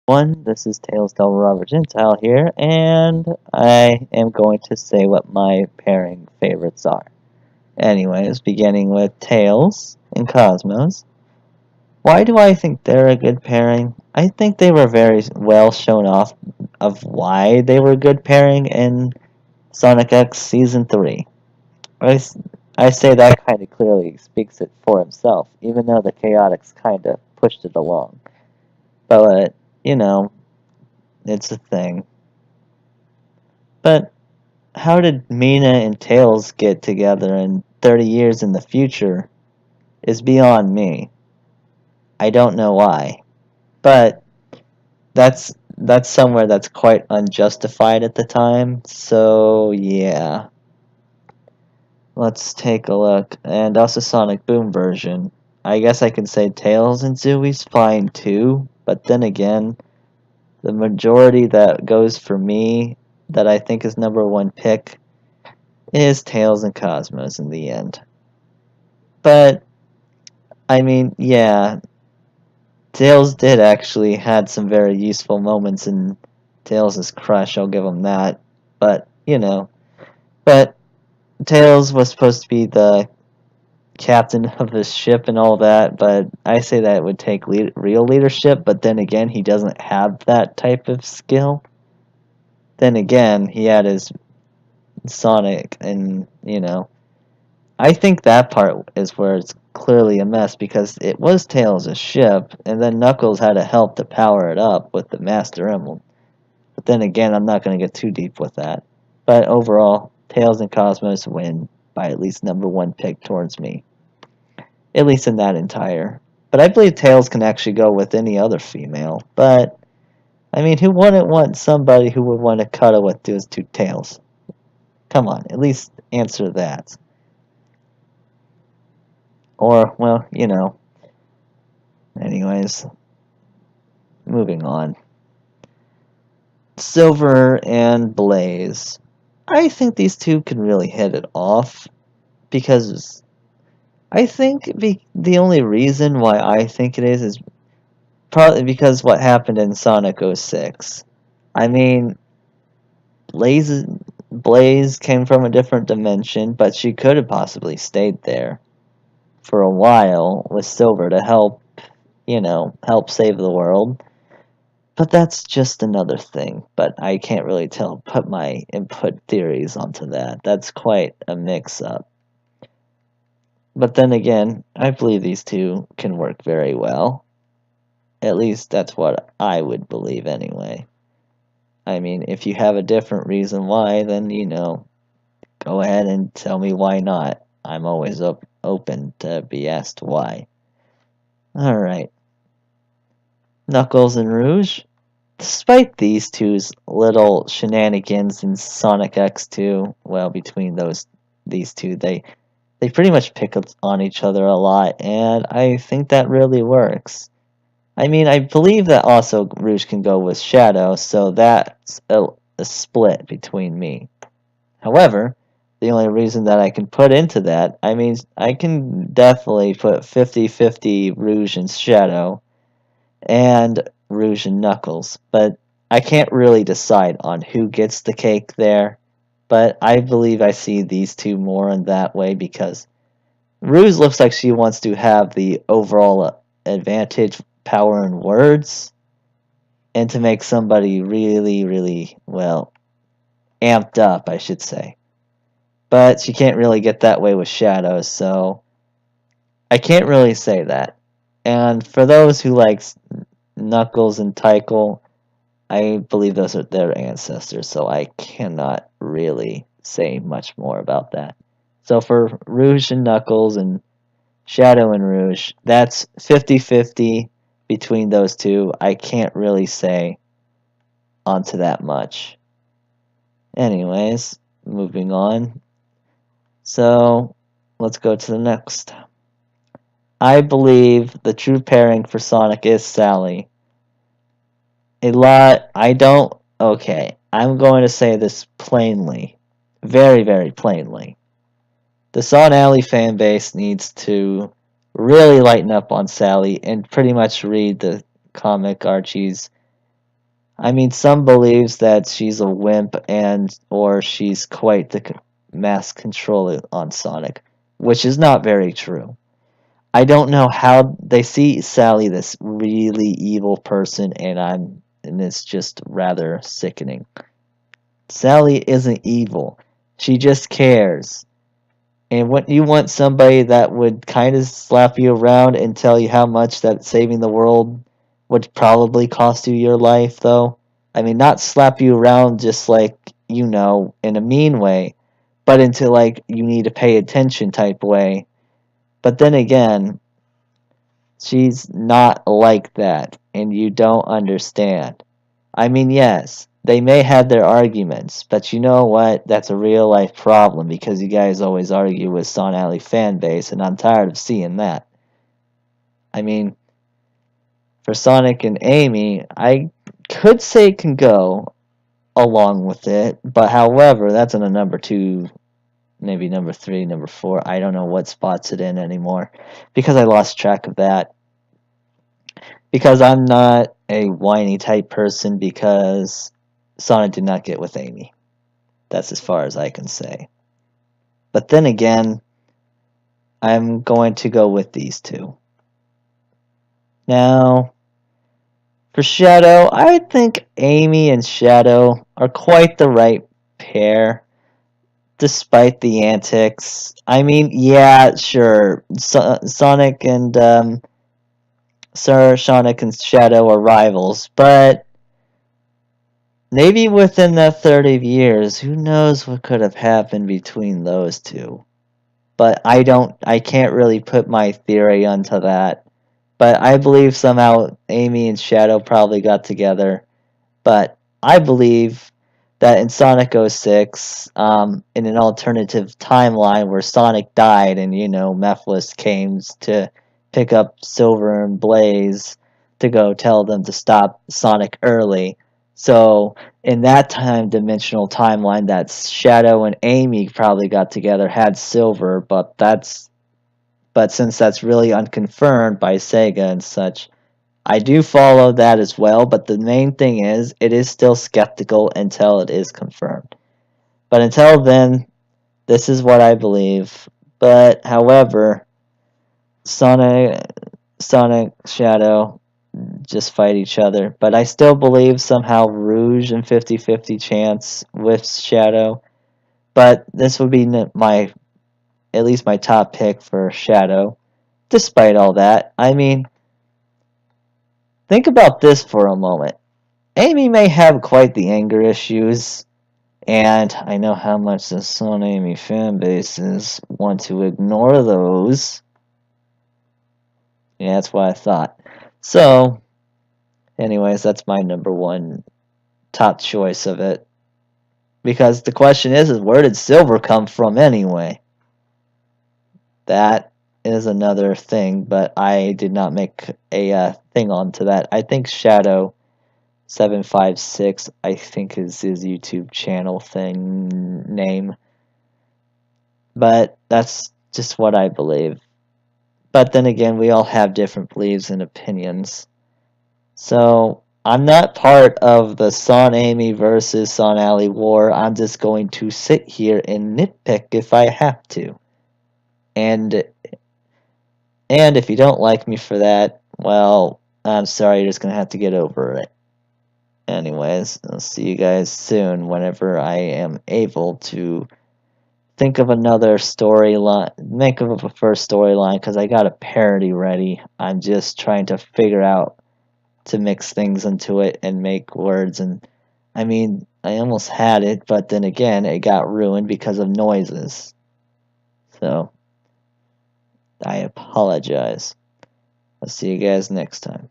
This is Tails Double Robert Gentile here, and I am going to say what my pairing favorites are. Anyways, beginning with Tails and Cosmos. Why do I think they're a good pairing? I think they were very well shown off of why they were a good pairing in Sonic X Season 3. I say that kind of clearly speaks it for himself, even though the Chaotix kind of pushed it along. But, it's a thing. But how did Mina and Tails get together in 30 years in the future is beyond me. I don't know why. But that's somewhere that's quite unjustified at the time. So yeah. Let's take a look. And also Sonic Boom version. I guess I can say Tails and Zooey's fine too, but then again, the majority that goes for me that I think is number one pick is Tails and Cosmos in the end. But I mean, yeah, Tails did actually had some very useful moments in Tails' crush, I'll give him that. But, but Tails was supposed to be the captain of the ship and all that, but I say that it would take real leadership, but then again, he doesn't have that type of skill. Then again, he had his Sonic, and, I think that part is where it's clearly a mess because it was Tails' ship, and then Knuckles had to help to power it up with the Master Emerald. But then again, I'm not going to get too deep with that. But overall, Tails and Cosmos win by at least number one pick towards me. At least in that entire. But I believe Tails can actually go with any other female. But, I mean, who wouldn't want somebody who would want to cuddle with those two Tails? Come on, at least answer that. Or, well, Anyways, moving on. Silver and Blaze. I think these two can really hit it off because I think the only reason why I think it is probably because what happened in Sonic 06. I mean, Blaze came from a different dimension, but she could have possibly stayed there for a while with Silver to help, help save the world. But that's just another thing. But I can't really put my input theories onto that. That's quite a mix-up. But then again, I believe these two can work very well. At least that's what I would believe anyway. I mean, if you have a different reason why, then, go ahead and tell me why not. I'm always open to be asked why. Alright. Knuckles and Rouge. Despite these two's little shenanigans in Sonic X2, well, between these two, they pretty much pick on each other a lot, and I think that really works. I mean, I believe that also Rouge can go with Shadow, so that's a split between me. However, the only reason that I can put into that, I mean, I can definitely put 50-50 Rouge and Shadow, and Rouge and Knuckles, but I can't really decide on who gets the cake there, but I believe I see these two more in that way because Rouge looks like she wants to have the overall advantage, power, and words, and to make somebody really, really, well, amped up, I should say. But she can't really get that way with Shadow, so I can't really say that. And for those who like Knuckles and Tycho, I believe those are their ancestors, so I cannot really say much more about that. So for Rouge and Knuckles and Shadow and Rouge, that's 50-50 between those two. I can't really say onto that much. Anyways, moving on. So let's go to the next. I believe the true pairing for Sonic is Sally. Okay, I'm going to say this plainly. Very, very plainly. The Son Alley fan base needs to really lighten up on Sally and pretty much read the comic Archie's I mean, some believes that she's a wimp and or she's quite the mass control on Sonic, which is not very true. I don't know how they see Sally this really evil person, and it's just rather sickening. Sally isn't evil. She just cares. And what you want somebody that would kind of slap you around and tell you how much that saving the world would probably cost you your life, though. I mean, not slap you around just like, in a mean way, but into like you need to pay attention type way. But then again, she's not like that, and you don't understand. I mean, yes, they may have their arguments, but you know what? That's a real life problem because you guys always argue with Son Alley fan base, and I'm tired of seeing that. I mean, for Sonic and Amy, I could say can go along with it, but however, that's in a number two, maybe number three, number four. I don't know what spots it in anymore because I lost track of that. Because I'm not a whiny type person because Sonic did not get with Amy. That's as far as I can say. But then again, I'm going to go with these two. Now, for Shadow, I think Amy and Shadow are quite the right pair, despite the antics. I mean, yeah, sure, Sonic and Sir Sonic and Shadow are rivals, but maybe within that 30 years, who knows what could have happened between those two. But I can't really put my theory onto that. But I believe somehow Amy and Shadow probably got together. But I believe that in Sonic 06, in an alternative timeline where Sonic died and, Mephiles came to pick up Silver and Blaze to go tell them to stop Sonic early. So in that time dimensional timeline, that Shadow and Amy probably got together, had Silver, but since that's really unconfirmed by Sega and such, I do follow that as well, but the main thing is, it is still skeptical until it is confirmed. But until then, this is what I believe. But however, Sonic Shadow just fight each other. But I still believe somehow Rouge and 50-50 chance with Shadow. But this would be my at least my top pick for Shadow. Despite all that, I mean, think about this for a moment. Amy may have quite the anger issues, and I know how much the Son Amy fan bases want to ignore those. Yeah, that's what I thought. So, anyways, that's my number one top choice of it. Because the question is where did Silver come from anyway? That is another thing, but I did not make a thing onto that. I think Shadow 756, I think is his YouTube channel thing name. But that's just what I believe. But then again, we all have different beliefs and opinions. So I'm not part of the Son Amy versus Son Alley war. I'm just going to sit here and nitpick if I have to. And if you don't like me for that, well, I'm sorry, you're just going to have to get over it. Anyways, I'll see you guys soon whenever I am able to think of another storyline, make up a first storyline, because I got a parody ready. I'm just trying to figure out to mix things into it and make words, and I mean, I almost had it, but then again, it got ruined because of noises. So, I apologize. I'll see you guys next time.